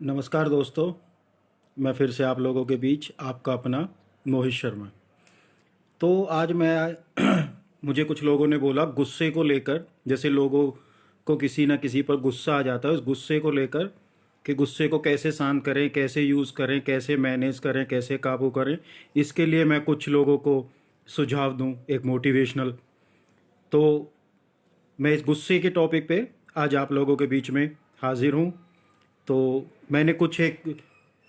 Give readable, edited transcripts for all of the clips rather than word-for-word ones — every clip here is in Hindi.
नमस्कार दोस्तों, मैं फिर से आप लोगों के बीच आपका अपना मोहित शर्मा। तो आज मैं मुझे कुछ लोगों ने बोला गुस्से को लेकर, जैसे लोगों को किसी ना किसी पर गुस्सा आ जाता है, उस गुस्से को लेकर कि गुस्से को कैसे शांत करें, कैसे यूज़ करें, कैसे मैनेज करें, कैसे काबू करें। इसके लिए मैं कुछ लोगों को सुझाव दूं, एक मोटिवेशनल। तो मैं इस गुस्से के टॉपिक पे आज आप लोगों के बीच में हाजिर हूं। तो मैंने कुछ एक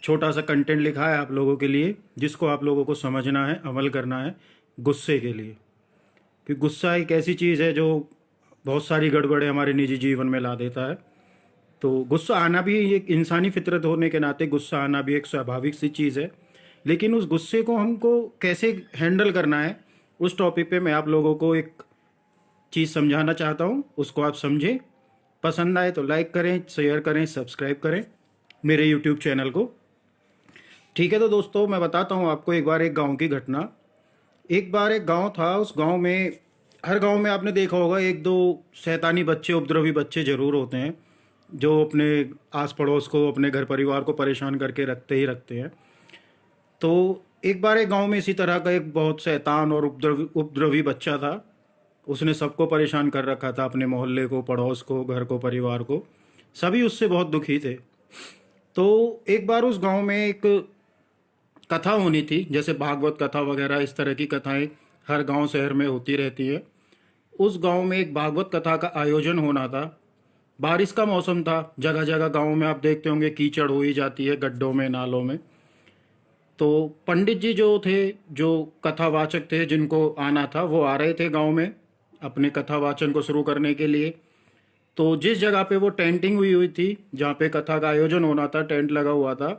छोटा सा कंटेंट लिखा है आप लोगों के लिए, जिसको आप लोगों को समझना है, अमल करना है गुस्से के लिए। कि गुस्सा एक ऐसी चीज़ है जो बहुत सारी गड़बड़ें हमारे निजी जीवन में ला देता है। तो गुस्सा आना भी एक इंसानी फितरत होने के नाते गुस्सा आना भी एक स्वाभाविक सी चीज़ है। लेकिन उस गुस्से को हमको कैसे हैंडल करना है, उस टॉपिक पे मैं आप लोगों को एक चीज़ समझाना चाहता हूँ। उसको आप समझें, पसंद आए तो लाइक करें, शेयर करें, सब्सक्राइब करें मेरे यूट्यूब चैनल को। ठीक है, तो दोस्तों मैं बताता हूँ आपको एक बार एक गांव की घटना। एक बार एक गांव था, उस गांव में, हर गांव में आपने देखा होगा एक दो शैतानी बच्चे, उपद्रवी बच्चे ज़रूर होते हैं, जो अपने आस पड़ोस को, अपने घर परिवार को परेशान करके रखते ही रखते हैं। तो एक बार एक गांव में इसी तरह का एक बहुत शैतान और उपद्रवी बच्चा था। उसने सबको परेशान कर रखा था, अपने मोहल्ले को, पड़ोस को, घर को, परिवार को। सभी उससे बहुत दुखी थे। तो एक बार उस गांव में एक कथा होनी थी, जैसे भागवत कथा वगैरह, इस तरह की कथाएं हर गांव शहर में होती रहती है। उस गांव में एक भागवत कथा का आयोजन होना था। बारिश का मौसम था, जगह जगह गांव में आप देखते होंगे कीचड़ हो ही जाती है, गड्ढों में, नालों में। तो पंडित जी जो थे, जो कथावाचक थे, जिनको आना था, वो आ रहे थे गांव में अपने कथा वाचन को शुरू करने के लिए। तो जिस जगह पे वो टेंटिंग हुई हुई थी, जहाँ पे कथा का आयोजन होना था, टेंट लगा हुआ था,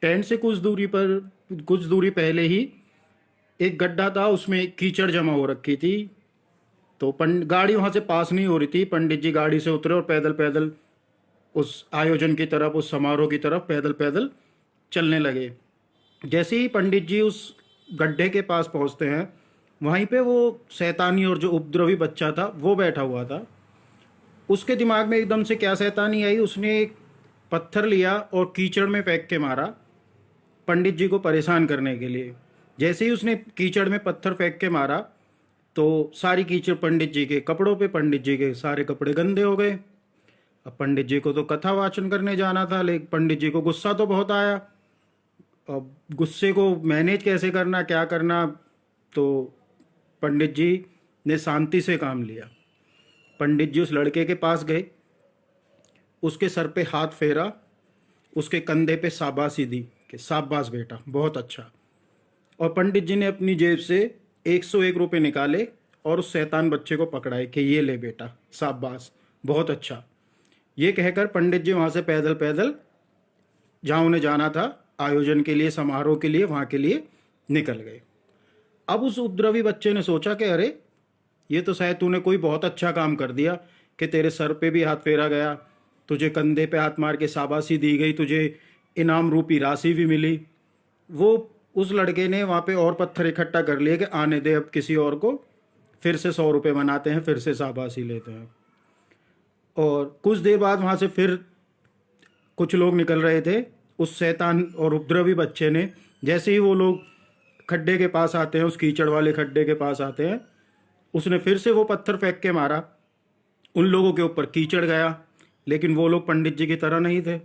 टेंट से कुछ दूरी पहले ही एक गड्ढा था, उसमें कीचड़ जमा हो रखी थी। तो गाड़ी वहाँ से पास नहीं हो रही थी। पंडित जी गाड़ी से उतरे और पैदल पैदल उस आयोजन की तरफ, उस समारोह की तरफ पैदल पैदल चलने लगे। जैसे ही पंडित जी उस गड्ढे के पास पहुँचते हैं, वहीं पे वो शैतानी और जो उपद्रवी बच्चा था वो बैठा हुआ था। उसके दिमाग में एकदम से क्या शैतानी आई, उसने एक पत्थर लिया और कीचड़ में फेंक के मारा, पंडित जी को परेशान करने के लिए। जैसे ही उसने कीचड़ में पत्थर फेंक के मारा, तो सारी कीचड़ पंडित जी के कपड़ों पे, पंडित जी के सारे कपड़े गंदे हो गए। अब पंडित जी को तो कथा वाचन करने जाना था, लेकिन पंडित जी को गुस्सा तो बहुत आया। अब गुस्से को मैनेज कैसे करना, क्या करना, तो पंडित जी ने शांति से काम लिया। पंडित जी उस लड़के के पास गए, उसके सर पे हाथ फेरा, उसके कंधे पे शाबाशी दी कि शाबाश बेटा, बहुत अच्छा। और पंडित जी ने अपनी जेब से 101 रुपये निकाले और उस शैतान बच्चे को पकड़ाए कि ये ले बेटा, शाबाश, बहुत अच्छा। ये कहकर पंडित जी वहाँ से पैदल पैदल, जहाँ उन्हें जाना था आयोजन के लिए, समारोह के लिए, वहाँ के लिए निकल गए। अब उस उपद्रवी बच्चे ने सोचा कि अरे, ये तो शायद तूने कोई बहुत अच्छा काम कर दिया कि तेरे सर पे भी हाथ फेरा गया, तुझे कंधे पे हाथ मार के शाबाशी दी गई, तुझे इनाम रूपी राशि भी मिली। वो उस लड़के ने वहाँ पे और पत्थर इकट्ठा कर लिए कि आने दे, अब किसी और को फिर से 100 रुपये बनाते हैं, फिर से शाबाशी लेते हैं। और कुछ देर बाद वहाँ से फिर कुछ लोग निकल रहे थे। उस शैतान और उपद्रवी बच्चे ने, जैसे ही वो लोग खड्डे के पास आते हैं, उस कीचड़ वाले खड्डे के पास आते हैं, उसने फिर से वो पत्थर फेंक के मारा। उन लोगों के ऊपर कीचड़ गया, लेकिन वो लोग पंडित जी की तरह नहीं थे।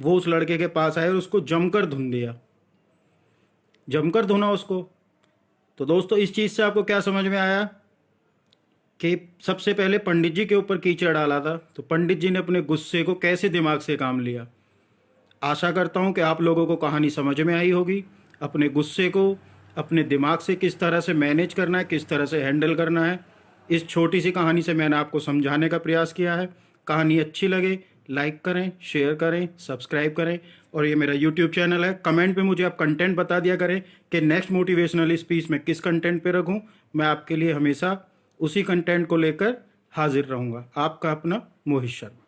वो उस लड़के के पास आए और उसको जमकर धुन दिया, जमकर धुना उसको। तो दोस्तों, इस चीज़ से आपको क्या समझ में आया कि सबसे पहले पंडित जी के ऊपर कीचड़ डाला था, तो पंडित जी ने अपने गुस्से को कैसे दिमाग से काम लिया। आशा करता हूँ कि आप लोगों को कहानी समझ में आई होगी। अपने गुस्से को अपने दिमाग से किस तरह से मैनेज करना है, किस तरह से हैंडल करना है, इस छोटी सी कहानी से मैंने आपको समझाने का प्रयास किया है। कहानी अच्छी लगे लाइक करें, शेयर करें, सब्सक्राइब करें। और ये मेरा यूट्यूब चैनल है। कमेंट पे मुझे आप कंटेंट बता दिया करें कि नेक्स्ट मोटिवेशनल स्पीच में किस कंटेंट पे रखूं। मैं आपके लिए हमेशा उसी कंटेंट को लेकर हाजिर रहूँगा। आपका अपना मोहित शर्मा।